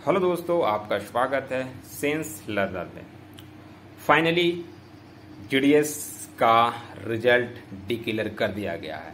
Hello दोस्तों, आपका स्वागत है सेंस लर्नर में। फाइनली जीडीएस का रिजल्ट डिक्लेयर कर दिया गया है।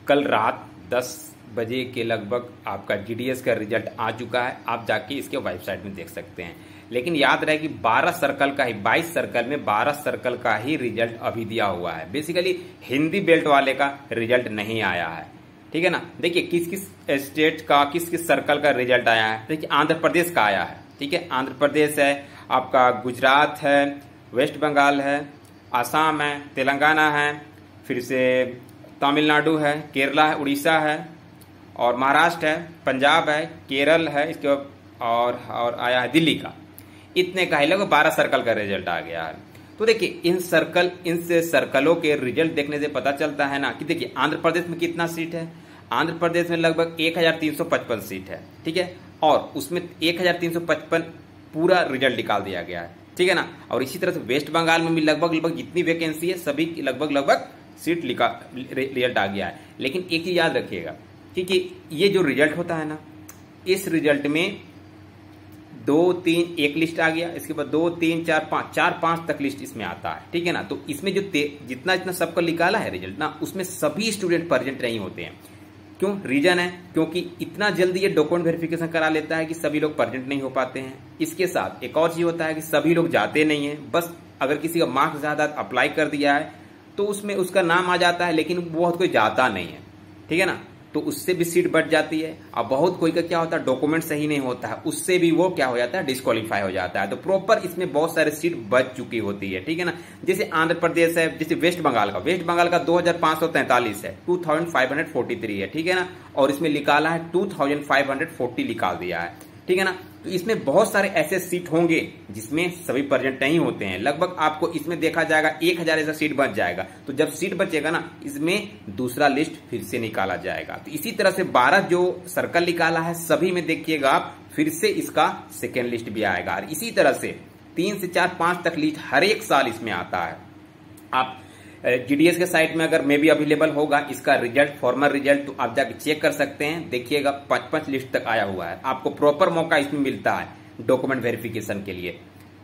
कल रात 10 बजे के लगभग आपका जीडीएस का रिजल्ट आ चुका है। आप जाके इसके वेबसाइट में देख सकते हैं। लेकिन याद रहे कि 12 सर्कल का ही 22 सर्कल में 12 सर्कल का ही रिजल्ट अभी दिया हुआ है। बेसिकली हिंदी बेल्ट वाले का रिजल्ट नहीं आया है, ठीक है ना। देखिए किस किस स्टेट का किस किस सर्कल का रिजल्ट आया है। देखिए आंध्र प्रदेश का आया है, ठीक है। आंध्र प्रदेश है, आपका गुजरात है, वेस्ट बंगाल है, आसाम है, तेलंगाना है, फिर से तमिलनाडु है, केरला है, उड़ीसा है और महाराष्ट्र है, पंजाब है, केरल है, इसके और आया है दिल्ली का। इतने का ही लगभग 12 सर्कल का रिजल्ट आ गया है। तो देखिए इन सर्कलों के रिजल्ट देखने से पता चलता है ना कि देखिए आंध्र प्रदेश में कितना सीट है। आंध्र प्रदेश में लगभग 1355 सीट है, ठीक है। और उसमें 1355 पूरा रिजल्ट निकाल दिया गया है, ठीक है ना। और इसी तरह से वेस्ट बंगाल में भी लगभग जितनी वैकेंसी है सभी की लगभग सीट रिजल्ट आ गया है। लेकिन एक चीज याद रखिएगा कि ये जो रिजल्ट होता है ना, इस रिजल्ट में 2, 3 एक लिस्ट आ गया, इसके बाद 2, 3, 4, 5 तक लिस्ट इसमें आता है, ठीक है ना। तो इसमें जो जितना सबका निकाला है रिजल्ट ना, उसमें सभी स्टूडेंट प्रेजेंट नहीं होते हैं। क्यों? रीजन है क्योंकि इतना जल्दी ये डॉक्यूमेंट वेरिफिकेशन करा लेता है कि सभी लोग प्रेजेंट नहीं हो पाते हैं। इसके साथ एक और चीज होता है कि सभी लोग जाते नहीं है। बस अगर किसी का मार्क्स ज्यादा अप्लाई कर दिया है तो उसमें उसका नाम आ जाता है, लेकिन बहुत कोई जाता नहीं है, ठीक है ना। तो उससे भी सीट बढ़ जाती है। अब बहुत कोई का क्या होता है, डॉक्यूमेंट सही नहीं होता है, उससे भी वो क्या हो जाता है, डिस्क्वालीफाई हो जाता है। तो प्रॉपर इसमें बहुत सारे सीट बच चुकी होती है, ठीक है ना। जैसे आंध्र प्रदेश है, जैसे वेस्ट बंगाल का 2543 है, 2543 है, ठीक है ना। और इसमें निकाला है 2540 निकाल दिया है, ठीक है ना। तो इसमें बहुत सारे ऐसे सीट होंगे जिसमें सभी प्रेजेंट नहीं होते हैं। लगभग आपको इसमें देखा जाएगा 1000 ऐसा सीट बच जाएगा। तो जब सीट बचेगा ना, इसमें दूसरा लिस्ट फिर से निकाला जाएगा। तो इसी तरह से 12 जो सर्कल निकाला है सभी में देखिएगा आप, फिर से इसका सेकेंड लिस्ट भी आएगा। और इसी तरह से 3 से 4, 5 तक लिस्ट हर एक साल इसमें आता है। आप जीडीएस के साइट में अगर मे भी अवेलेबल होगा इसका रिजल्ट, फॉर्मल रिजल्ट, तो आप जाके चेक कर सकते हैं। देखिएगा 5 लिस्ट तक आया हुआ है। आपको प्रॉपर मौका इसमें मिलता है डॉक्यूमेंट वेरिफिकेशन के लिए,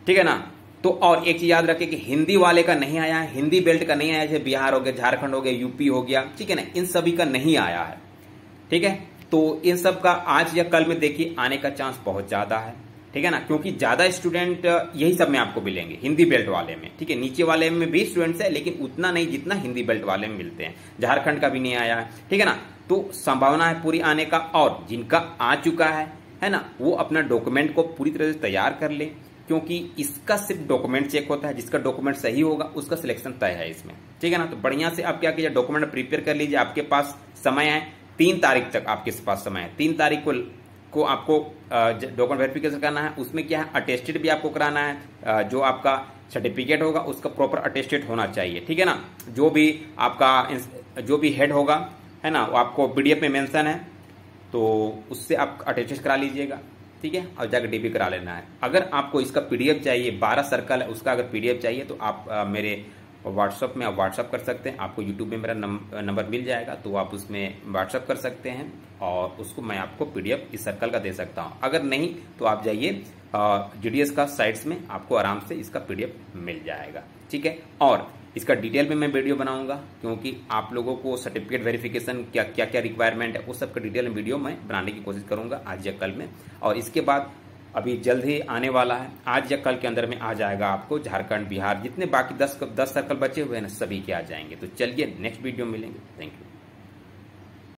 ठीक है ना। तो और एक चीज याद रखें कि हिंदी वाले का नहीं आया है, हिंदी बेल्ट का नहीं आया, जैसे बिहार हो गया, झारखंड हो गया, यूपी हो गया, ठीक है ना, इन सभी का नहीं आया है, ठीक है। तो इन सब का आज या कल में देखिए आने का चांस बहुत ज्यादा है, ठीक है ना। क्योंकि ज्यादा स्टूडेंट यही सब में आपको मिलेंगे, हिंदी बेल्ट वाले में, ठीक है। नीचे वाले में भी स्टूडेंट्स है लेकिन उतना नहीं जितना हिंदी बेल्ट वाले में मिलते हैं। झारखंड का भी नहीं आया है, ठीक है ना। तो संभावना है पूरी आने का। और जिनका आ चुका है ना, वो अपना डॉक्यूमेंट को पूरी तरह से तैयार कर ले, क्योंकि इसका सिर्फ डॉक्यूमेंट चेक होता है। जिसका डॉक्यूमेंट सही होगा उसका सिलेक्शन तय है इसमें, ठीक है ना। तो बढ़िया से आप क्या कीजिए, डॉक्यूमेंट प्रिपेयर कर लीजिए। आपके पास समय है 3 तारीख तक, आपके पास समय है 3 तारीख को आपको डॉक्यूमेंट वेरिफिकेशन करना है। उसमें क्या है, अटेस्टेड भी आपको कराना है। जो आपका सर्टिफिकेट होगा उसका प्रॉपर अटेस्टेड होना चाहिए, ठीक है ना। जो भी हेड होगा, है ना, वो आपको पीडीएफ में मेंशन है, तो उससे आप अटेस्टेड करा लीजिएगा, ठीक है। और जाकर डीपी करा लेना है। अगर आपको इसका पीडीएफ चाहिए, 12 सर्कल है उसका अगर पीडीएफ चाहिए तो आप मेरे व्हाट्सअप में आप व्हाट्सअप कर सकते हैं। आपको यूट्यूब में मेरा नंबर मिल जाएगा, तो आप उसमें व्हाट्सअप कर सकते हैं और उसको मैं आपको पीडीएफ इस सर्कल का दे सकता हूं। अगर नहीं तो आप जाइए जीडीएस का साइट्स में, आपको आराम से इसका पीडीएफ मिल जाएगा, ठीक है। और इसका डिटेल में मैं वीडियो बनाऊंगा, क्योंकि आप लोगों को सर्टिफिकेट वेरिफिकेशन क्या क्या रिक्वायरमेंट है उस सब का डिटेल में वीडियो मैं बनाने की कोशिश करूंगा आज या कल में। और इसके बाद अभी जल्द ही आने वाला है, आज या कल के अंदर में आ जाएगा आपको झारखंड, बिहार, जितने बाकी 10 सर्कल बचे हुए हैं ना सभी के आ जाएंगे। तो चलिए नेक्स्ट वीडियो मिलेंगे। Thank you.